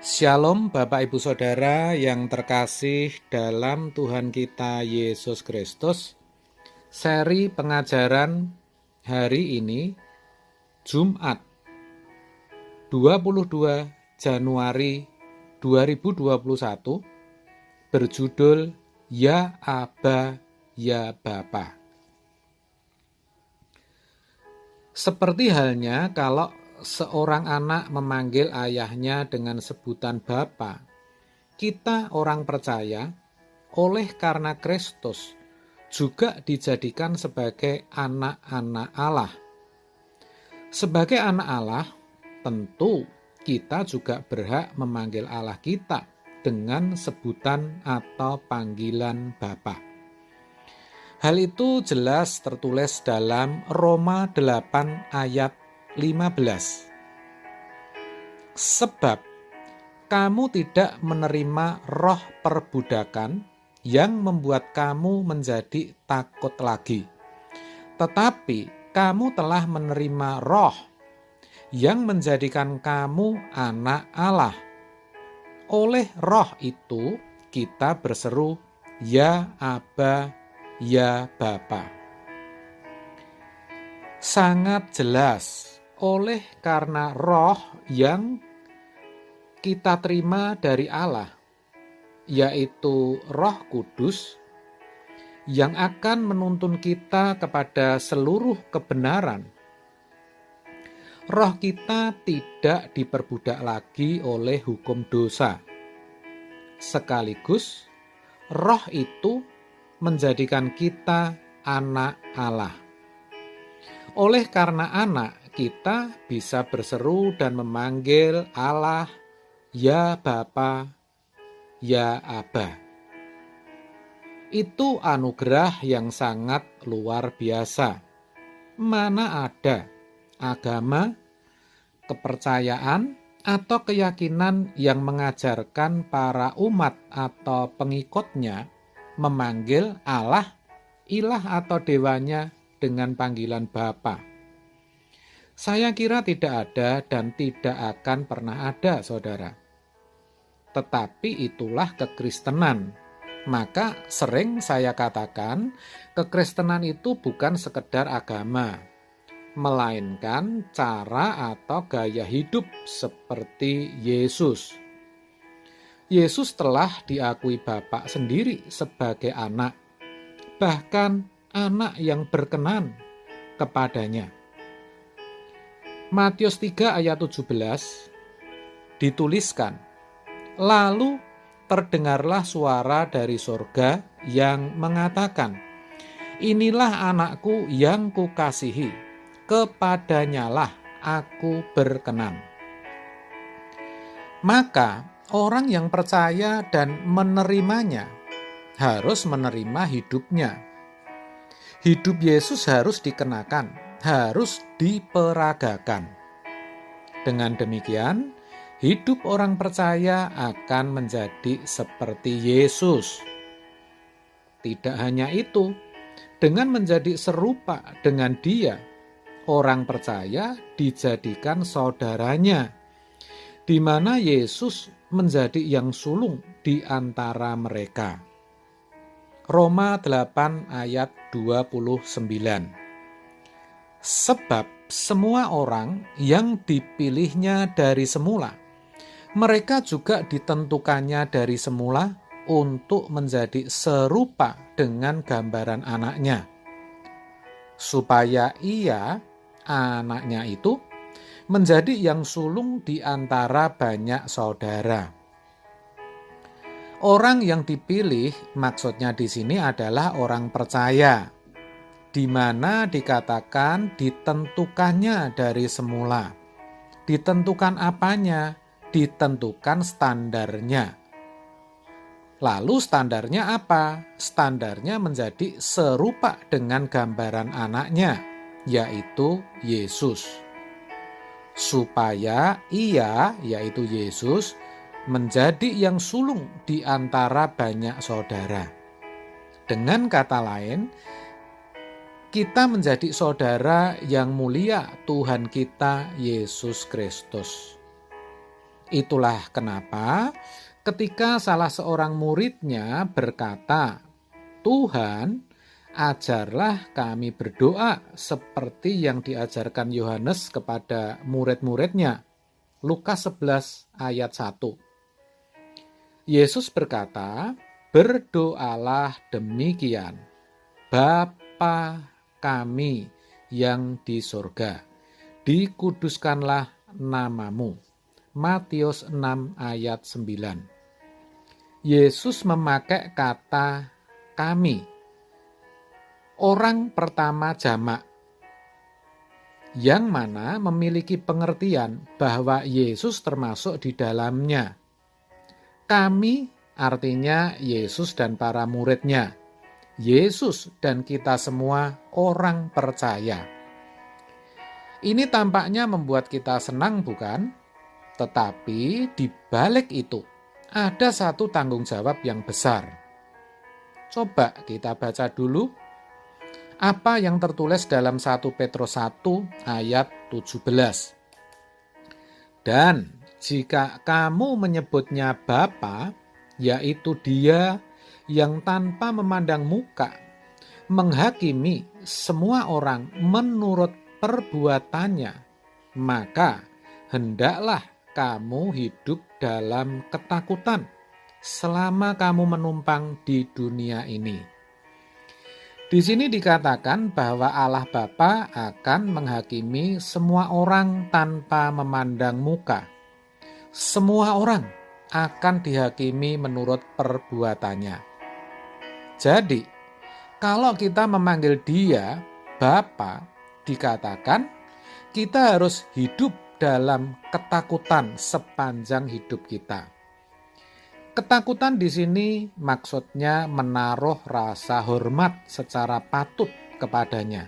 Shalom Bapak Ibu Saudara yang terkasih dalam Tuhan kita Yesus Kristus. Seri pengajaran hari ini Jumat 22 Januari 2021 berjudul Ya Aba, Ya Bapa. Seperti halnya kalau seorang anak memanggil ayahnya dengan sebutan Bapa, kita orang percaya oleh karena Kristus juga dijadikan sebagai anak-anak Allah. Sebagai anak Allah, tentu kita juga berhak memanggil Allah kita dengan sebutan atau panggilan Bapa. Hal itu jelas tertulis dalam Roma 8 ayat 15. Sebab kamu tidak menerima roh perbudakan yang membuat kamu menjadi takut lagi, tetapi kamu telah menerima roh yang menjadikan kamu anak Allah. Oleh roh itu kita berseru, Ya Aba, Ya Bapa. Sangat jelas, oleh karena roh yang kita terima dari Allah, yaitu Roh Kudus, yang akan menuntun kita kepada seluruh kebenaran. Roh kita tidak diperbudak lagi oleh hukum dosa. Sekaligus, roh itu menjadikan kita anak Allah. Oleh karena anak, kita bisa berseru dan memanggil Allah, Ya Bapa, Ya Aba. Itu anugerah yang sangat luar biasa. Mana ada agama, kepercayaan, atau keyakinan yang mengajarkan para umat atau pengikutnya memanggil Allah, ilah atau dewanya dengan panggilan Bapa. Saya kira tidak ada dan tidak akan pernah ada, saudara. Tetapi itulah kekristenan. Maka sering saya katakan, kekristenan itu bukan sekedar agama, melainkan cara atau gaya hidup seperti Yesus. Yesus telah diakui Bapa sendiri sebagai anak, bahkan anak yang berkenan kepadanya. Matius 3 ayat 17 dituliskan, lalu terdengarlah suara dari sorga yang mengatakan, Inilah anakku yang kukasihi, kepadanyalah aku berkenan. Maka orang yang percaya dan menerimanya harus menerima hidupnya. Hidup Yesus harus dikenakan, harus diperagakan. Dengan demikian, hidup orang percaya akan menjadi seperti Yesus. Tidak hanya itu, dengan menjadi serupa dengan Dia, orang percaya dijadikan saudaranya, di mana Yesus menjadi yang sulung di antara mereka. Roma 8 ayat 29. Sebab semua orang yang dipilihnya dari semula, mereka juga ditentukannya dari semula untuk menjadi serupa dengan gambaran anaknya, supaya ia, anaknya itu, menjadi yang sulung di antara banyak saudara. Orang yang dipilih maksudnya di sini adalah orang percaya, di mana dikatakan ditentukannya dari semula. Ditentukan apanya? Ditentukan standarnya. Lalu standarnya apa? Standarnya menjadi serupa dengan gambaran anaknya, yaitu Yesus. Supaya ia, yaitu Yesus, menjadi yang sulung di antara banyak saudara. Dengan kata lain, kita menjadi saudara yang mulia Tuhan kita Yesus Kristus. Itulah kenapa ketika salah seorang muridnya berkata, "Tuhan, ajarlah kami berdoa seperti yang diajarkan Yohanes kepada murid-muridnya." Lukas 11 ayat 1. Yesus berkata, "Berdoalah demikian, Bapa kami yang di sorga, dikuduskanlah namamu." Matius 6 ayat 9. Yesus memakai kata kami, orang pertama jamak, yang mana memiliki pengertian bahwa Yesus termasuk di dalamnya. Kami artinya Yesus dan para muridnya. Yesus dan kita semua orang percaya. Ini tampaknya membuat kita senang, bukan? Tetapi di balik itu ada satu tanggung jawab yang besar. Coba kita baca dulu apa yang tertulis dalam 1 Petrus 1 ayat 17. Dan jika kamu menyebutnya Bapa, yaitu Dia yang tanpa memandang muka menghakimi semua orang menurut perbuatannya, maka hendaklah kamu hidup dalam ketakutan selama kamu menumpang di dunia ini. Di sini dikatakan bahwa Allah Bapa akan menghakimi semua orang tanpa memandang muka. Semua orang akan dihakimi menurut perbuatannya. Jadi, kalau kita memanggil Dia Bapa, dikatakan kita harus hidup dalam ketakutan sepanjang hidup kita. Ketakutan di sini maksudnya menaruh rasa hormat secara patut kepadanya.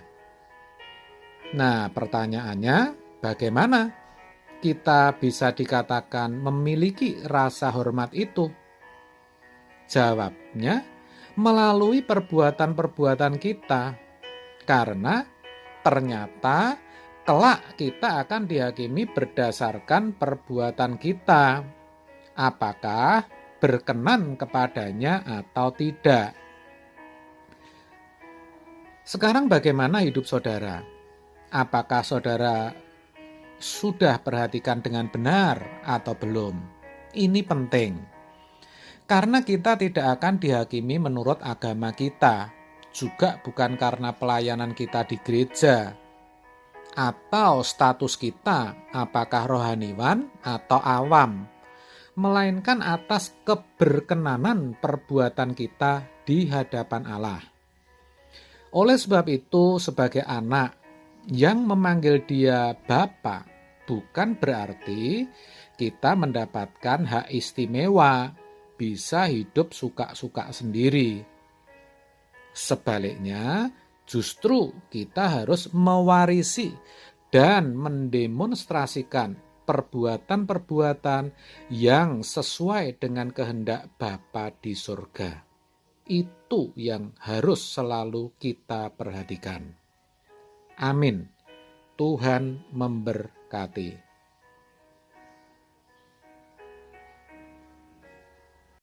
Nah, pertanyaannya, bagaimana kita bisa dikatakan memiliki rasa hormat itu? Jawabnya, melalui perbuatan-perbuatan kita. Karena ternyata kelak kita akan dihakimi berdasarkan perbuatan kita. Apakah berkenan kepadanya atau tidak? Sekarang bagaimana hidup saudara? Apakah saudara sudah perhatikan dengan benar atau belum? Ini penting. Karena kita tidak akan dihakimi menurut agama kita, juga bukan karena pelayanan kita di gereja, atau status kita, apakah rohaniwan atau awam, melainkan atas keberkenanan perbuatan kita di hadapan Allah. Oleh sebab itu, sebagai anak yang memanggil Dia Bapa, bukan berarti kita mendapatkan hak istimewa, bisa hidup suka-suka sendiri. Sebaliknya, justru kita harus mewarisi dan mendemonstrasikan perbuatan-perbuatan yang sesuai dengan kehendak Bapa di surga. Itu yang harus selalu kita perhatikan. Amin. Tuhan memberkati.